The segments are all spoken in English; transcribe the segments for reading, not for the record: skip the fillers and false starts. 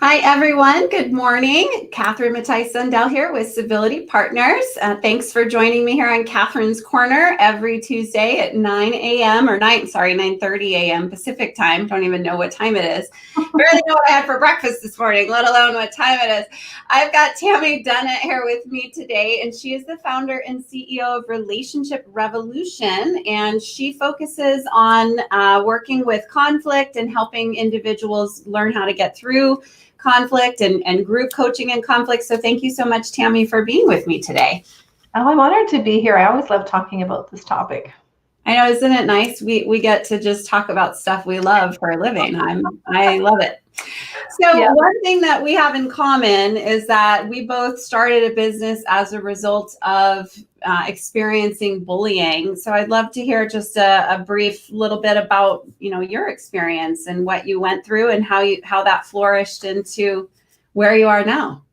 Hi, everyone. Good morning. Catherine Mattai-Sundell here with Civility Partners. Thanks for joining me here on Catherine's Corner every Tuesday at 9 a.m. or 9:30 a.m. Pacific time. Don't even know what time it is. Barely know what I had for breakfast this morning, let alone what time it is. I've got Tammy Dunnett here with me today, and she is the founder and CEO of Relationship Revolution, and she focuses on working with conflict and helping individuals learn how to get through conflict and group coaching in conflict. So thank you so much, Tammy, for being with me today. Oh, I'm honored to be here. I always love talking about this topic. I know, isn't it nice? We get to just talk about stuff we love for a living. I love it. So One thing that we have in common is that we both started a business as a result of experiencing bullying. So I'd love to hear just a brief little bit about, your experience and what you went through and how that flourished into where you are now.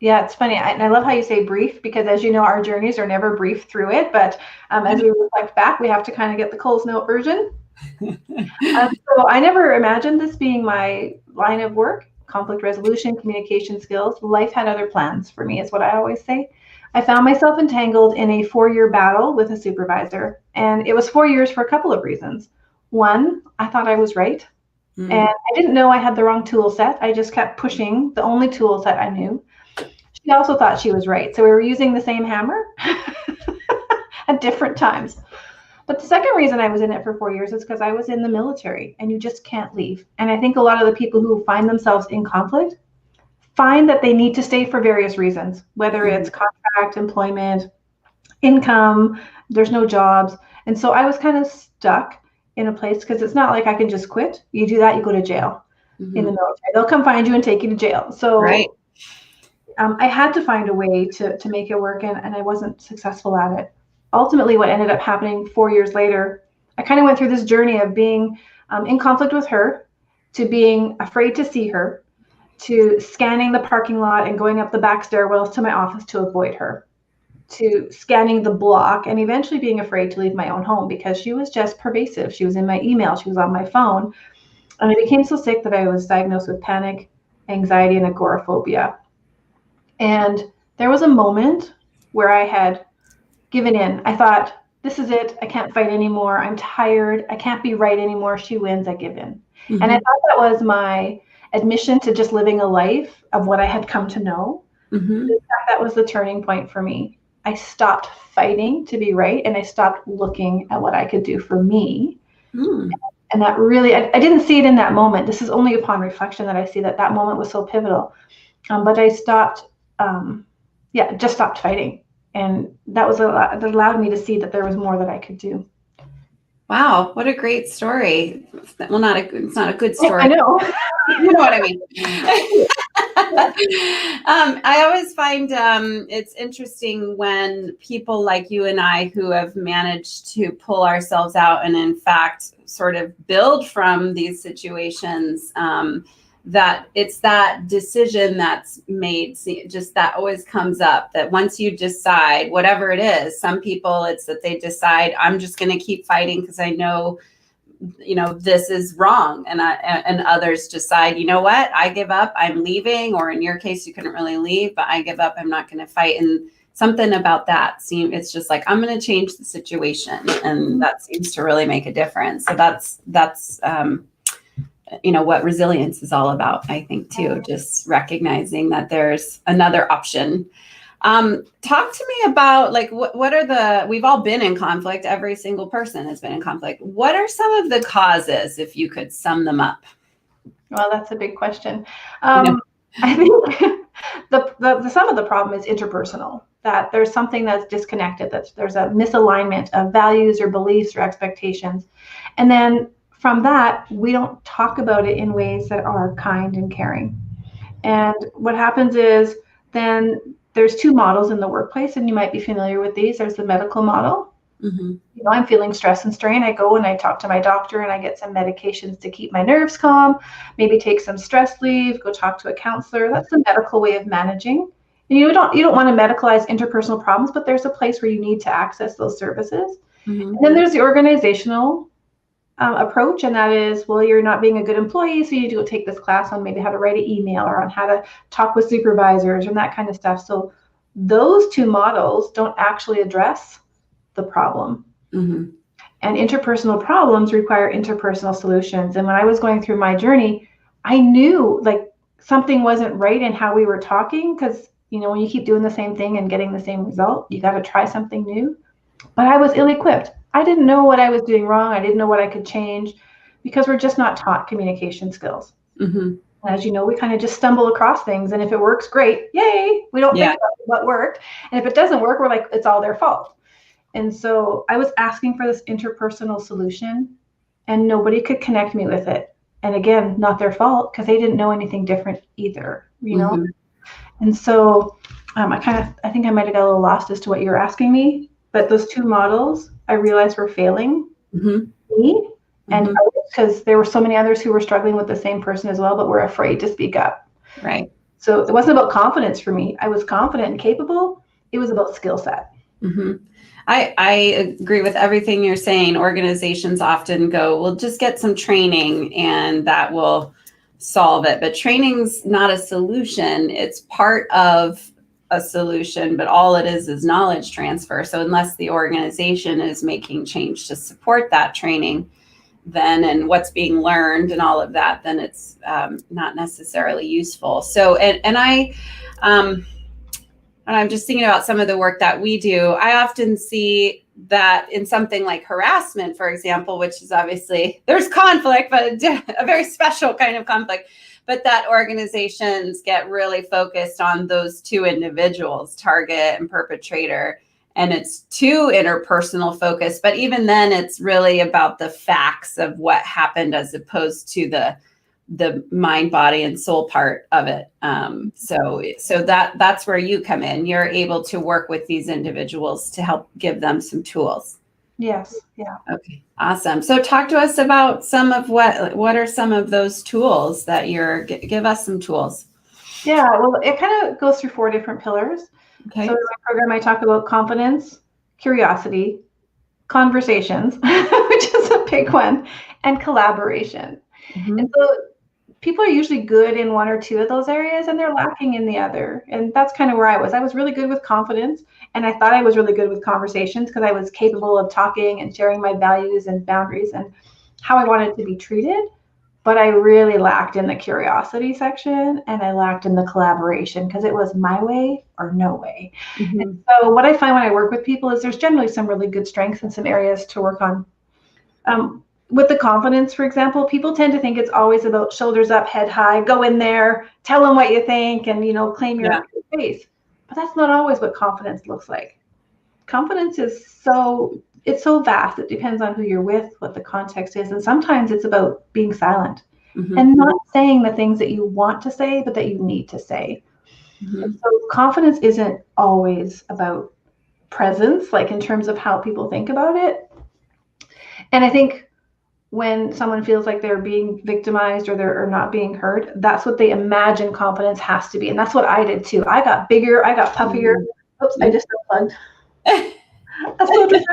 Yeah, it's funny. And I love how you say brief, because as you know, our journeys are never brief through it. But as we reflect back, we have to kind of get the Coles Note version. So I never imagined this being my line of work: conflict resolution, communication skills. Life had other plans for me, is what I always say. I found myself entangled in a 4-year battle with a supervisor. And it was 4 years for a couple of reasons. One, I thought I was right. And I didn't know I had the wrong tool set. I just kept pushing the only tool set I knew. She also thought she was right. So we were using the same hammer at different times. But the second reason I was in it for 4 years is because I was in the military, and you just can't leave. And I think a lot of the people who find themselves in conflict find that they need to stay for various reasons, whether it's contract, employment, income, there's no jobs. And so I was kind of stuck in a place, because it's not like I can just quit. You do that, you go to jail in the military. They'll come find you and take you to jail. So I had to find a way to make it work, and I wasn't successful at it. Ultimately, what ended up happening 4 years later, I kind of went through this journey of being in conflict with her, to being afraid to see her, to scanning the parking lot and going up the back stairwells to my office to avoid her, to scanning the block, and eventually being afraid to leave my own home because she was just pervasive. She was in my email, she was on my phone. And I became so sick that I was diagnosed with panic, anxiety, and agoraphobia. And there was a moment where I had given in. I thought, this is it. I can't fight anymore. I'm tired. I can't be right anymore. She wins. I give in. And I thought that was my admission to just living a life of what I had come to know. That was the turning point for me. I stopped fighting to be right, and I stopped looking at what I could do for me. And that really, I didn't see it in that moment. This is only upon reflection that I see that moment was so pivotal. But I stopped, just stopped fighting. And that allowed me to see that there was more that I could do. Wow, what a great story. Well, it's not a good story. I know. You know what I mean. I always find it's interesting when people like you and I, who have managed to pull ourselves out and in fact sort of build from these situations, that it's that decision that's made, just that always comes up, that once you decide, whatever it is, some people, it's that they decide, I'm just going to keep fighting because I know, this is wrong. And others decide, you know what, I give up, I'm leaving. Or in your case, you couldn't really leave, but I give up, I'm not going to fight. And something about that it's just like, I'm going to change the situation. And that seems to really make a difference. So that's what resilience is all about, I think, too, just recognizing that there's another option. Talk to me about, like, what are we've all been in conflict. Every single person has been in conflict. What are some of the causes, if you could sum them up? Well, that's a big question. I think the sum of the problem is interpersonal, that there's something that's disconnected, that there's a misalignment of values or beliefs or expectations. And then from that, we don't talk about it in ways that are kind and caring. And what happens is then there's two models in the workplace, and you might be familiar with these. There's the medical model. I'm feeling stress and strain. I go and I talk to my doctor, and I get some medications to keep my nerves calm, maybe take some stress leave, go talk to a counselor. That's the medical way of managing. And you don't want to medicalize interpersonal problems, but there's a place where you need to access those services. And then there's the organizational approach, and that is, well, you're not being a good employee, so you need to go take this class on maybe how to write an email or on how to talk with supervisors and that kind of stuff. So those two models don't actually address the problem. Mm-hmm. And interpersonal problems require interpersonal solutions. And when I was going through my journey, I knew like something wasn't right in how we were talking, because when you keep doing the same thing and getting the same result, you got to try something new. But I was ill-equipped. I didn't know what I was doing wrong. I didn't know what I could change, because we're just not taught communication skills. Mm-hmm. As you know, we kind of just stumble across things, and if it works, great, yay. We don't think about what worked. And if it doesn't work, we're like, it's all their fault. And so I was asking for this interpersonal solution, and nobody could connect me with it. And again, not their fault, because they didn't know anything different either, Mm-hmm. And so I think I might have got a little lost as to what you're asking me. But those two models, I realized were failing me, and because there were so many others who were struggling with the same person as well, but were afraid to speak up. Right. So it wasn't about confidence for me. I was confident and capable. It was about skill set. Mm-hmm. I agree with everything you're saying. Organizations often go, well, just get some training and that will solve it. But training's not a solution. It's part of a solution, but all it is knowledge transfer. So unless the organization is making change to support that training, then and what's being learned and all of that, then it's not necessarily useful. So, and I'm just thinking about some of the work that we do. I often see that in something like harassment, for example, which is obviously, there's conflict, but a very special kind of conflict, but that organizations get really focused on those two individuals, target and perpetrator, and it's too interpersonal focused. But even then, it's really about the facts of what happened as opposed to the mind, body, and soul part of it. So that's where you come in. You're able to work with these individuals to help give them some tools. Yes. Yeah. Okay. Awesome. So talk to us about some of what are some of those tools that give us some tools. Yeah. Well, it kind of goes through 4 different pillars. Okay. So in my program, I talk about confidence, curiosity, conversations, which is a big one, and collaboration. Mm-hmm. And so people are usually good in 1 or 2 of those areas, and they're lacking in the other. And that's kind of where I was. I was really good with confidence, and I thought I was really good with conversations because I was capable of talking and sharing my values and boundaries and how I wanted to be treated. But I really lacked in the curiosity section, and I lacked in the collaboration because it was my way or no way. Mm-hmm. And so what I find when I work with people is there's generally some really good strengths and some areas to work on. With the confidence, for example, people tend to think it's always about shoulders up, head high, go in there, tell them what you think, and claim your space. But that's not always what confidence looks like. Confidence is so vast. It depends on who you're with, what the context is, and sometimes it's about being silent and not saying the things that you want to say, but that you need to say. And so confidence isn't always about presence, like in terms of how people think about it. And I think when someone feels like they're being victimized or they're not being heard, that's what they imagine confidence has to be. And that's what I did too. I got bigger, I got puffier. Oops, I just unplugged. That's so true. This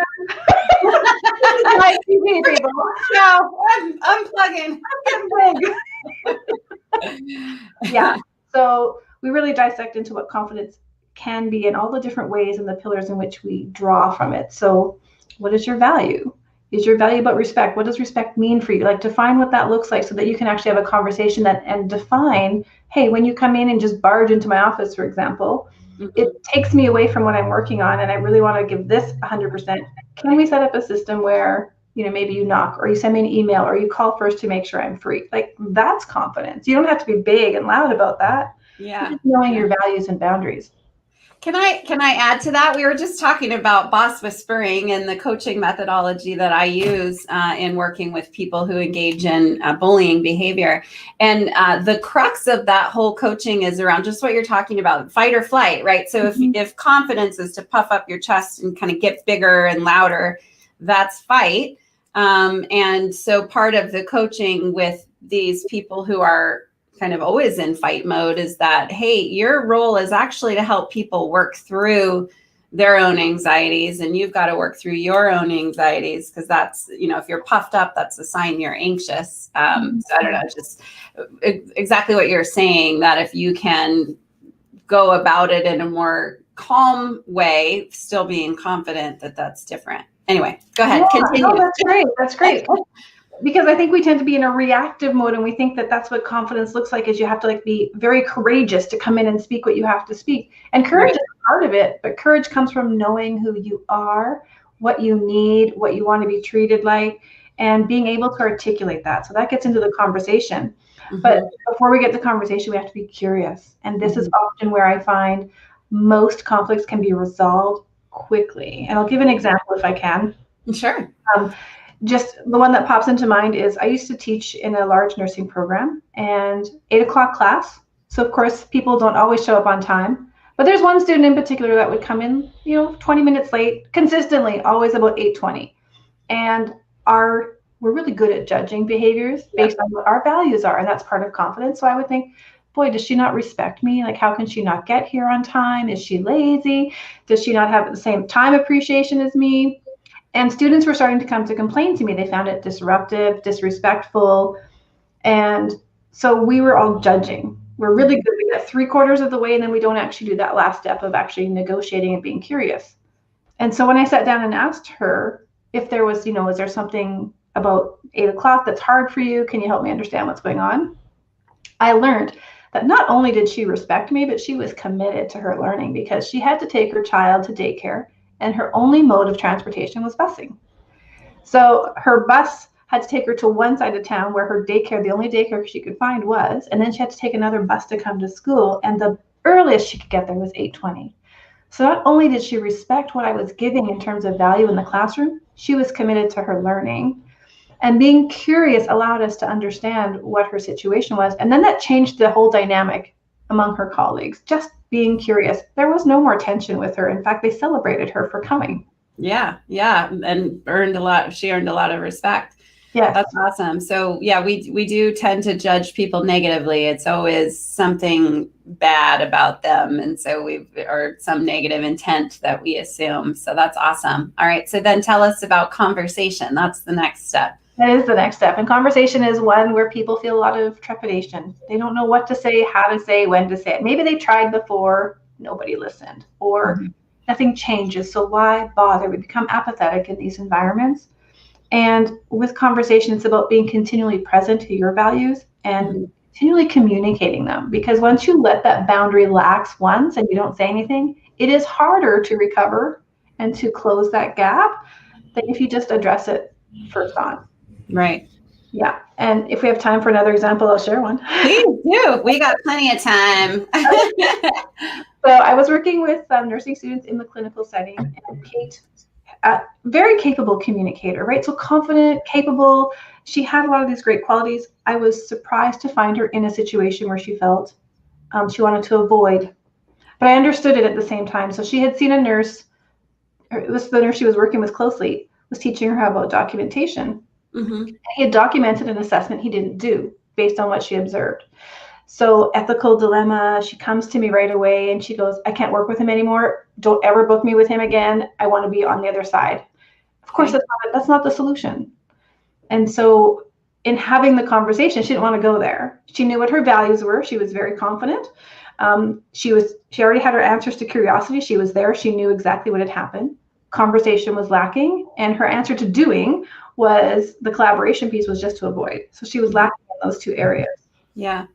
is my TV, people. No, I'm unplugging. I'm getting big. Yeah. So we really dissect into what confidence can be and all the different ways and the pillars in which we draw from it. So what is your value? Is your value about respect? What does respect mean for you? Like, define what that looks like so that you can actually have a conversation and define, hey, when you come in and just barge into my office, for example, it takes me away from what I'm working on and I really want to give this 100%. Can we set up a system where, maybe you knock or you send me an email or you call first to make sure I'm free? Like, that's confidence. You don't have to be big and loud about that. Yeah. Just knowing your values and boundaries. Can I add to that? We were just talking about boss whispering and the coaching methodology that I use in working with people who engage in bullying behavior. And the crux of that whole coaching is around just what you're talking about, fight or flight, right? So if confidence is to puff up your chest and kind of get bigger and louder, that's fight. And so part of the coaching with these people who are kind of always in fight mode is that, hey, your role is actually to help people work through their own anxieties, and you've got to work through your own anxieties, because that's, if you're puffed up, that's a sign you're anxious. So I don't know, just exactly what you're saying, that if you can go about it in a more calm way, still being confident, that's different. Anyway, go ahead. Yeah, Continue. no, that's great. That's great. Because I think we tend to be in a reactive mode, and we think that that's what confidence looks like, is you have to be very courageous to come in and speak what you have to speak. And courage is part of it, but courage comes from knowing who you are, what you need, what you want to be treated like, and being able to articulate that. So that gets into the conversation. But before we get to conversation, we have to be curious. And this is often where I find most conflicts can be resolved quickly. And I'll give an example if I can. Sure. Just the one that pops into mind is I used to teach in a large nursing program, and 8:00 class. So of course people don't always show up on time, but there's one student in particular that would come in, 20 minutes late, consistently, always about 8:20. And we're really good at judging behaviors based on what our values are, and that's part of confidence. So I would think, boy, does she not respect me? Like, how can she not get here on time? Is she lazy? Does she not have the same time appreciation as me? And students were starting to come to complain to me. They found it disruptive, disrespectful. And so we were all judging. We're really good. We get 3/4 of the way, and then we don't actually do that last step of actually negotiating and being curious. And so when I sat down and asked her if there was, is there something about 8:00 that's hard for you? Can you help me understand what's going on? I learned that not only did she respect me, but she was committed to her learning, because she had to take her child to daycare, and her only mode of transportation was busing. So her bus had to take her to one side of town where her daycare, the only daycare she could find, was, and then she had to take another bus to come to school, and the earliest she could get there was 8:20. So not only did she respect what I was giving in terms of value in the classroom, she was committed to her learning. And being curious allowed us to understand what her situation was. And then that changed the whole dynamic among her colleagues. Just being curious. There was no more tension with her. In fact, they celebrated her for coming. Yeah. And she earned a lot of respect. Yeah. That's awesome. So we do tend to judge people negatively. It's always something bad about them. And so or some negative intent that we assume. So that's awesome. All right. So then tell us about conversation. That's the next step. That is the next step. And conversation is one where people feel a lot of trepidation. They don't know what to say, how to say, when to say it. Maybe they tried before, nobody listened, or nothing changes. So why bother? We become apathetic in these environments. And with conversation, it's about being continually present to your values and continually communicating them. Because once you let that boundary lax once and you don't say anything, it is harder to recover and to close that gap than if you just address it first on. Right. Yeah. And if we have time for another example, I'll share one. Please do. We got plenty of time. So I was working with nursing students in the clinical setting, and Kate, very capable communicator, right? So confident, capable. She had a lot of these great qualities. I was surprised to find her in a situation where she felt she wanted to avoid, but I understood it at the same time. So she had seen a nurse, it was the nurse she was working with closely, was teaching her about documentation. He had documented an assessment he didn't do based on what she observed. So ethical dilemma, she comes to me right away and she goes, I can't work with him anymore. Don't ever book me with him again. I want to be on the other side. Of course, that's not the solution. And so in having the conversation, she didn't want to go there. She knew what her values were. She was very confident. She already had her answers to curiosity. She was there. She knew exactly what had happened. Conversation was lacking. And her answer to doing was the collaboration piece was just to avoid. So she was lacking in those two areas. Yeah.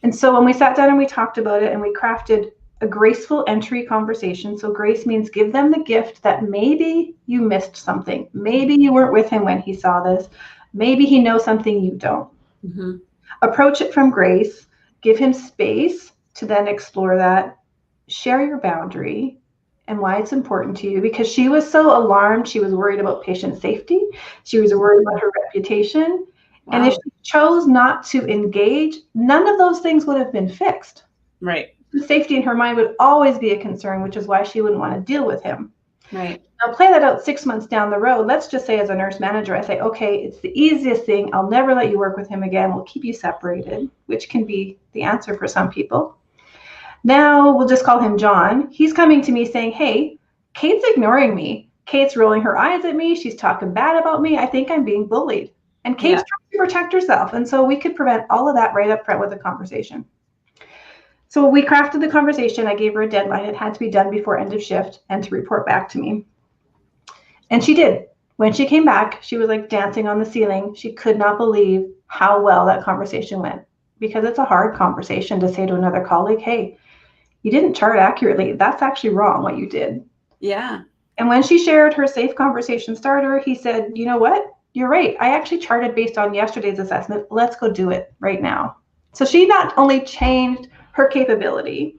And so when we sat down and we talked about it and we crafted a graceful entry conversation. So grace means give them the gift that maybe you missed something. Maybe you weren't with him when he saw this. Maybe he knows something you don't. Approach it from grace, give him space to then explore that, share your boundary and why it's important to you, because she was so alarmed. She was worried about patient safety. She was worried about her reputation. Wow. And if she chose not to engage, none of those things would have been fixed. Right. The safety in her mind would always be a concern, which is why she wouldn't want to deal with him. Right. Now play that out 6 months down the road. Let's just say as a nurse manager, I say, okay, it's the easiest thing. I'll never let you work with him again. We'll keep you separated, which can be the answer for some people. Now we'll just call him John. He's coming to me saying, hey, Kate's ignoring me. Kate's rolling her eyes at me. She's talking bad about me. I think I'm being bullied. And Kate's trying to protect herself. And so we could prevent all of that right up front with a conversation. So we crafted the conversation. I gave her a deadline. It had to be done before end of shift and to report back to me. And she did. When she came back, she was like dancing on the ceiling. She could not believe how well that conversation went, because it's a hard conversation to say to another colleague, hey, you didn't chart accurately. That's actually wrong what you did. Yeah. And when she shared her safe conversation starter, he said, you know what? You're right. I actually charted based on yesterday's assessment. Let's go do it right now. So she not only changed her capability,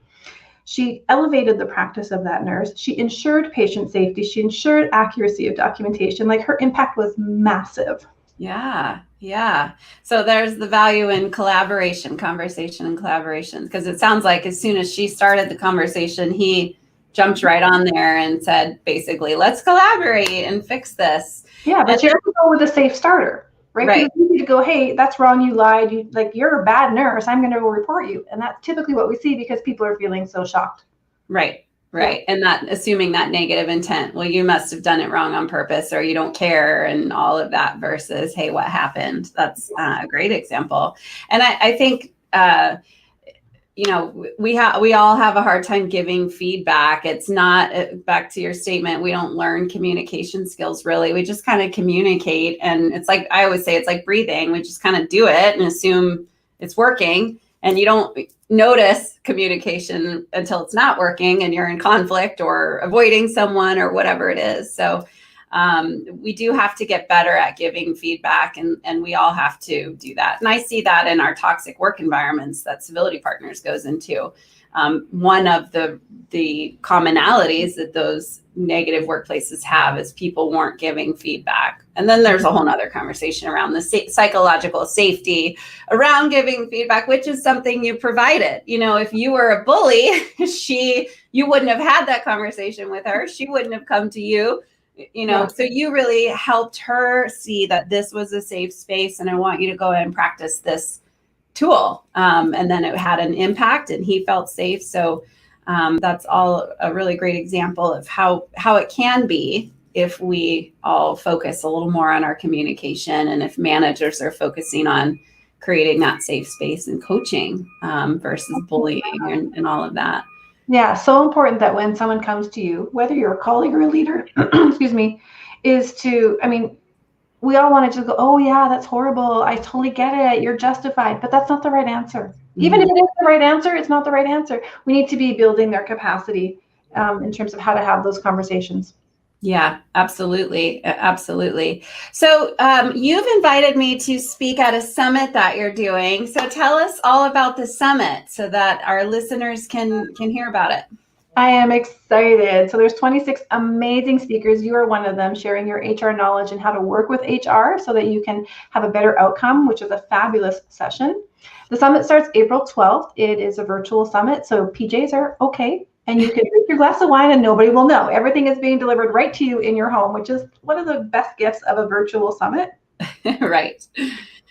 she elevated the practice of that nurse. She ensured patient safety. She ensured accuracy of documentation. Like, her impact was massive. Yeah. Yeah. So there's the value in conversation and collaboration, because it sounds like as soon as she started the conversation, he jumped right on there and said, basically, let's collaborate and fix this. Yeah, but you have to go with a safe starter. Right? It's easy to go, hey, that's wrong, you lied, you're a bad nurse, I'm going to report you. And that's typically what we see because people are feeling so shocked. Right. Yeah. And that, assuming that negative intent, well, you must have done it wrong on purpose, or you don't care, and all of that, versus, hey, what happened? That's a great example. And I think, we all have a hard time giving feedback. It's not, back to your statement, we don't learn communication skills really. We just kind of communicate, and it's like, I always say, it's like breathing. We just kind of do it and assume it's working, and you don't notice communication until it's not working and you're in conflict or avoiding someone or whatever it is. So we do have to get better at giving feedback, and we all have to do that. And I see that in our toxic work environments that Civility Partners goes into. One of the commonalities that those negative workplaces have is people weren't giving feedback. And then there's a whole nother conversation around the psychological safety around giving feedback, which is something you provided. If you were a bully, you wouldn't have had that conversation with her. She wouldn't have come to you. So you really helped her see that this was a safe space, and I want you to go ahead and practice this tool. And then it had an impact, and he felt safe. So that's all a really great example of how it can be if we all focus a little more on our communication, and if managers are focusing on creating that safe space and coaching versus bullying and all of that. Yeah, so important that when someone comes to you, whether you're a colleague or a leader, excuse me, we all want to just go, oh yeah, that's horrible. I totally get it. You're justified. But that's not the right answer. Mm-hmm. Even if it is the right answer, it's not the right answer. We need to be building their capacity in terms of how to have those conversations. Yeah, absolutely. Absolutely. So you've invited me to speak at a summit that you're doing. So tell us all about the summit so that our listeners can hear about it. I am excited. So there's 26 amazing speakers. You are one of them, sharing your HR knowledge and how to work with HR so that you can have a better outcome, which is a fabulous session. The summit starts April 12th. It is a virtual summit, so PJs are okay. And you can drink your glass of wine and nobody will know. Everything is being delivered right to you in your home, which is one of the best gifts of a virtual summit. Right.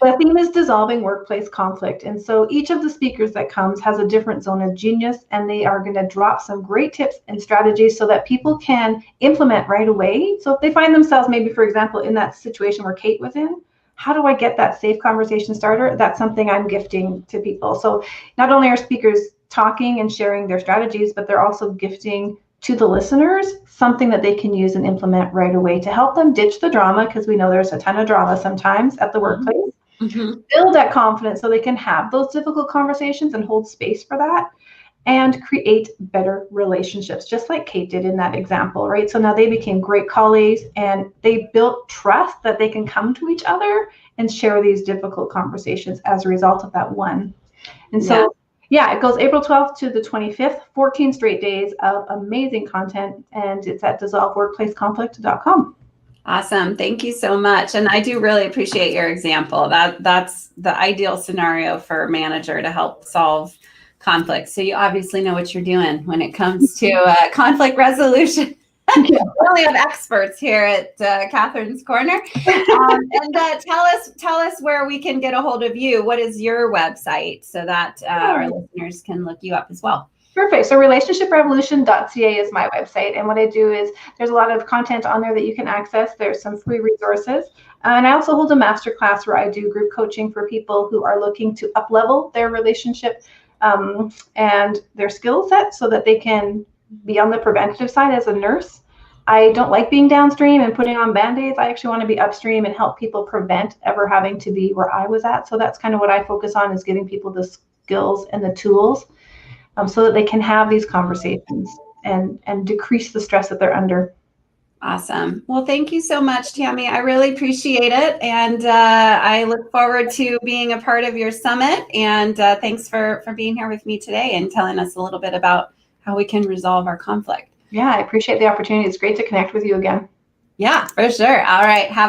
The theme is dissolving workplace conflict. And so each of the speakers that comes has a different zone of genius, and they are going to drop some great tips and strategies so that people can implement right away. So if they find themselves maybe, for example, in that situation where Kate was in, how do I get that safe conversation starter? That's something I'm gifting to people. So not only are speakers talking and sharing their strategies, but they're also gifting to the listeners something that they can use and implement right away to help them ditch the drama, because we know there's a ton of drama sometimes at the workplace. Mm-hmm. Build that confidence so they can have those difficult conversations and hold space for that, and create better relationships, just like Kate did in that example, right? So now they became great colleagues, and they built trust that they can come to each other and share these difficult conversations as a result of that one. And so yeah, it goes April 12th to the 25th, 14 straight days of amazing content, and it's at dissolveworkplaceconflict.com. Awesome. Thank you so much. And I do really appreciate your example. That's the ideal scenario for a manager to help solve conflict. So you obviously know what you're doing when it comes to conflict resolution. We really have experts here at Catherine's Corner. And tell us where we can get a hold of you. What is your website so that our listeners can look you up as well? Perfect. So relationshiprevolution.ca is my website. And what I do is there's a lot of content on there that you can access. There's some free resources. And I also hold a masterclass where I do group coaching for people who are looking to up-level their relationship and their skill set so that they can be on the preventative side as a nurse. I don't like being downstream and putting on Band-Aids. I actually want to be upstream and help people prevent ever having to be where I was at. So that's kind of what I focus on, is giving people the skills and the tools so that they can have these conversations and decrease the stress that they're under. Awesome. Well, thank you so much, Tammy. I really appreciate it. And I look forward to being a part of your summit. And thanks for being here with me today and telling us a little bit about how we can resolve our conflict. Yeah, I appreciate the opportunity. It's great to connect with you again. Yeah, for sure. All right. Have a